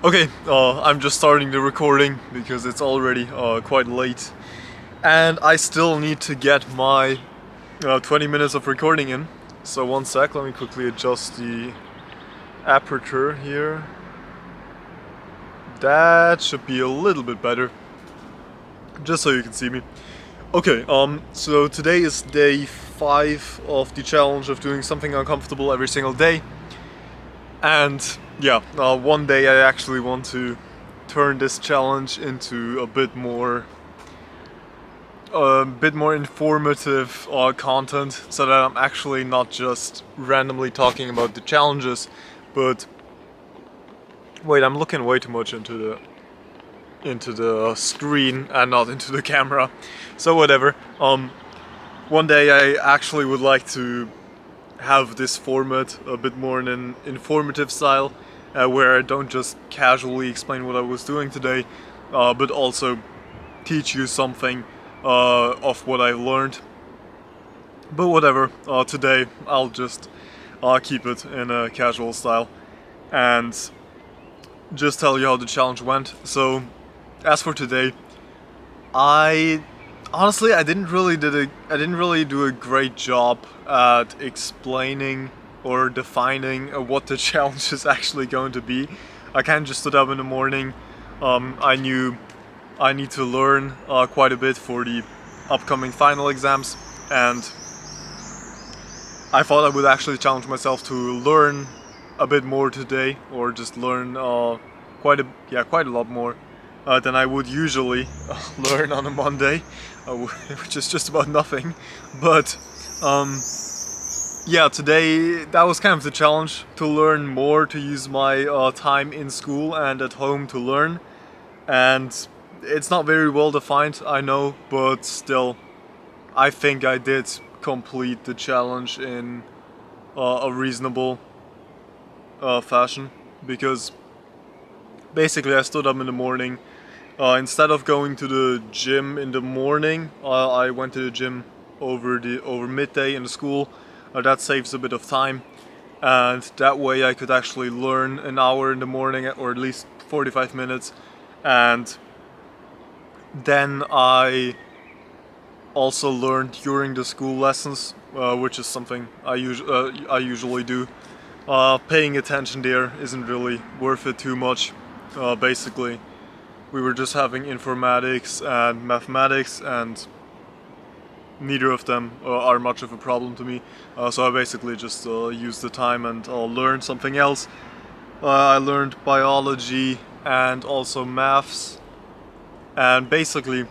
Okay, I'm just starting the recording because it's already quite late, and I still need to get my 20 minutes of recording in. So one sec, let me quickly adjust the aperture here. That should be a little bit better, just so you can see me. Okay, so today is day 5 of the challenge of doing something uncomfortable every single day. And yeah, one day I actually want to turn this challenge into a bit more informative content, so that I'm actually not just randomly talking about the challenges, but wait, I'm looking way too much into the screen and not into the camera. So whatever. One day I actually would like to have this format a bit more in an informative style, where I don't just casually explain what I was doing today, but also teach you something of what I learned. But whatever, today I'll just keep it in a casual style and just tell you how the challenge went. So, as for today, I honestly, I didn't really do a great job at explaining or defining what the challenge is actually going to be. I kind of just stood up in the morning. I knew I need to learn quite a bit for the upcoming final exams, and I thought I would actually challenge myself to learn a bit more today, or just learn quite a lot more than I would usually learn on a Monday, which is just about nothing. But yeah, today that was kind of the challenge, to learn more, to use my time in school and at home to learn. And it's not very well defined, I know, but still, I think I did complete the challenge in a reasonable fashion, because basically I stood up in the morning. Instead of going to the gym in the morning, I went to the gym over midday in the school. That saves a bit of time, and that way I could actually learn an hour in the morning, or at least 45 minutes, and then I also learned during the school lessons, which is something I usually do. Paying attention there isn't really worth it too much. Basically, we were just having informatics and mathematics, and neither of them are much of a problem to me. So I basically just used the time and learned something else. I learned biology and also maths, and basically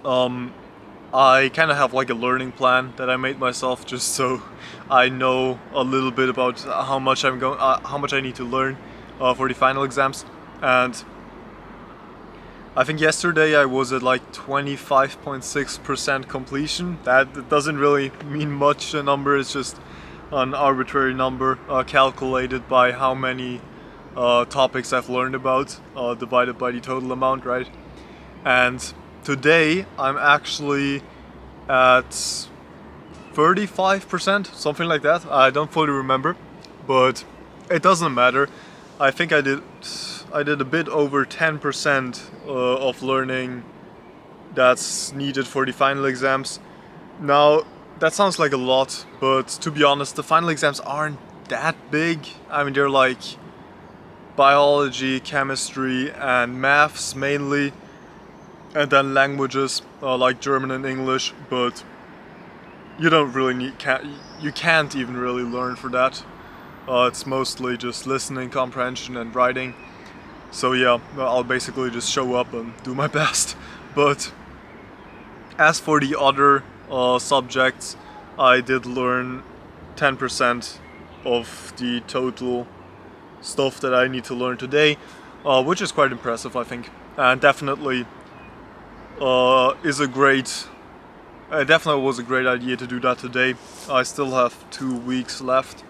I kind of have like a learning plan that I made myself, just so I know a little bit about how much I need to learn for the final exams. And I think yesterday I was at like 25.6% completion. That doesn't really mean much, a number, it's just an arbitrary number calculated by how many topics I've learned about, divided by the total amount, right? And today I'm actually at 35%, something like that. I don't fully remember, but it doesn't matter. I think I did a bit over 10% of learning that's needed for the final exams. Now, that sounds like a lot, but to be honest, the final exams aren't that big. I mean, they're like biology, chemistry, and maths mainly, and then languages like German and English, but you don't really you can't even really learn for that. It's mostly just listening comprehension and writing. So yeah, I'll basically just show up and do my best. But as for the other subjects, I did learn 10% of the total stuff that I need to learn today, which is quite impressive, I think, and definitely definitely was a great idea to do that today. I still have 2 weeks left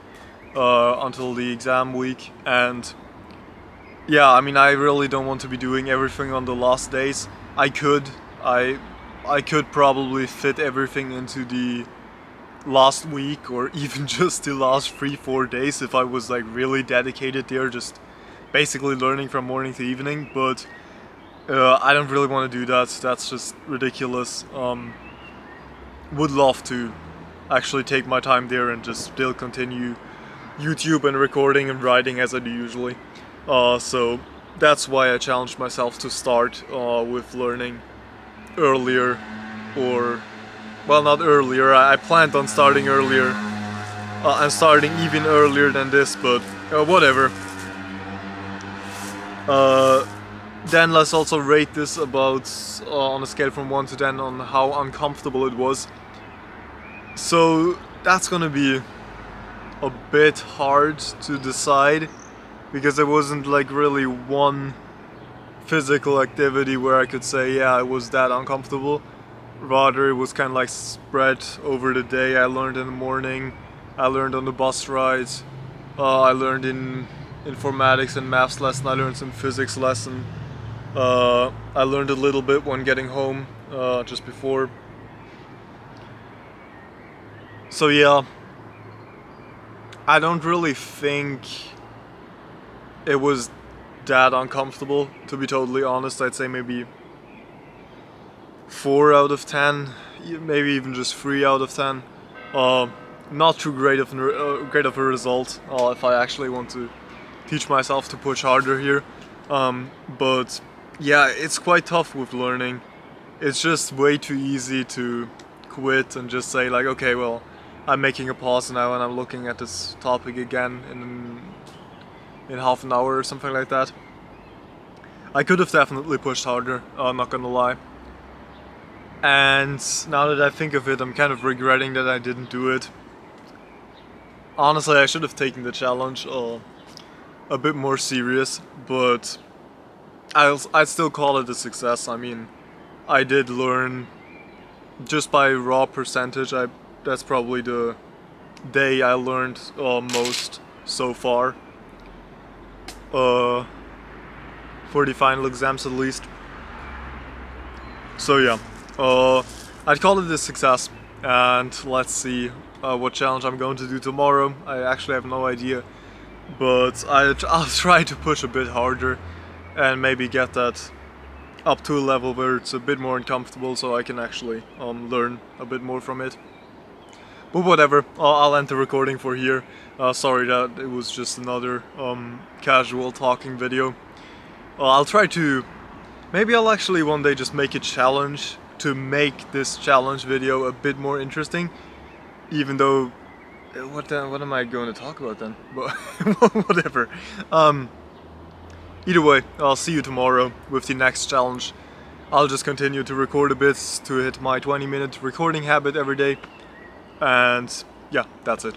until the exam week, and yeah, I mean, I really don't want to be doing everything on the last days. I could probably fit everything into the last week, or even just the last 3-4 days, if I was like really dedicated there, just basically learning from morning to evening, but I don't really want to do that. That's just ridiculous. Would love to actually take my time there and just still continue YouTube and recording and writing as I do usually. So that's why I challenged myself to start with learning earlier, or well, not earlier. I planned on starting earlier. I'm starting even earlier than this, but whatever. Then let's also rate this about on a scale from 1 to 10 on how uncomfortable it was. So that's gonna be a bit hard to decide, because there wasn't like really one physical activity where I could say, yeah, it was that uncomfortable. Rather, it was kind of like spread over the day. I learned in the morning, I learned on the bus rides, I learned in informatics and maths lesson, I learned some physics lesson. I learned a little bit when getting home, just before. So yeah, I don't really think it was that uncomfortable, to be totally honest. I'd say maybe 4 out of 10, maybe even just 3 out of 10. Not too great of a result if I actually want to teach myself to push harder here. But yeah, it's quite tough with learning. It's just way too easy to quit and just say like, okay, well, I'm making a pause now and I'm looking at this topic again in half an hour or something like that. I could have definitely pushed harder, not gonna lie. And now that I think of it, I'm kind of regretting that I didn't do it. Honestly, I should have taken the challenge a bit more serious, but I'd still call it a success. I mean, I did learn just by raw percentage. That's probably the day I learned most so far. For the final exams at least. So yeah, I'd call it a success, and let's see what challenge I'm going to do tomorrow. I actually have no idea, but I'll try to push a bit harder and maybe get that up to a level where it's a bit more uncomfortable, so I can actually learn a bit more from it. But whatever, I'll end the recording for here. Sorry that it was just another casual talking video. I'll try to... Maybe I'll actually one day just make a challenge to make this challenge video a bit more interesting. Even though... What am I going to talk about then? But whatever. Either way, I'll see you tomorrow with the next challenge. I'll just continue to record a bit to hit my 20-minute recording habit every day. And yeah, that's it.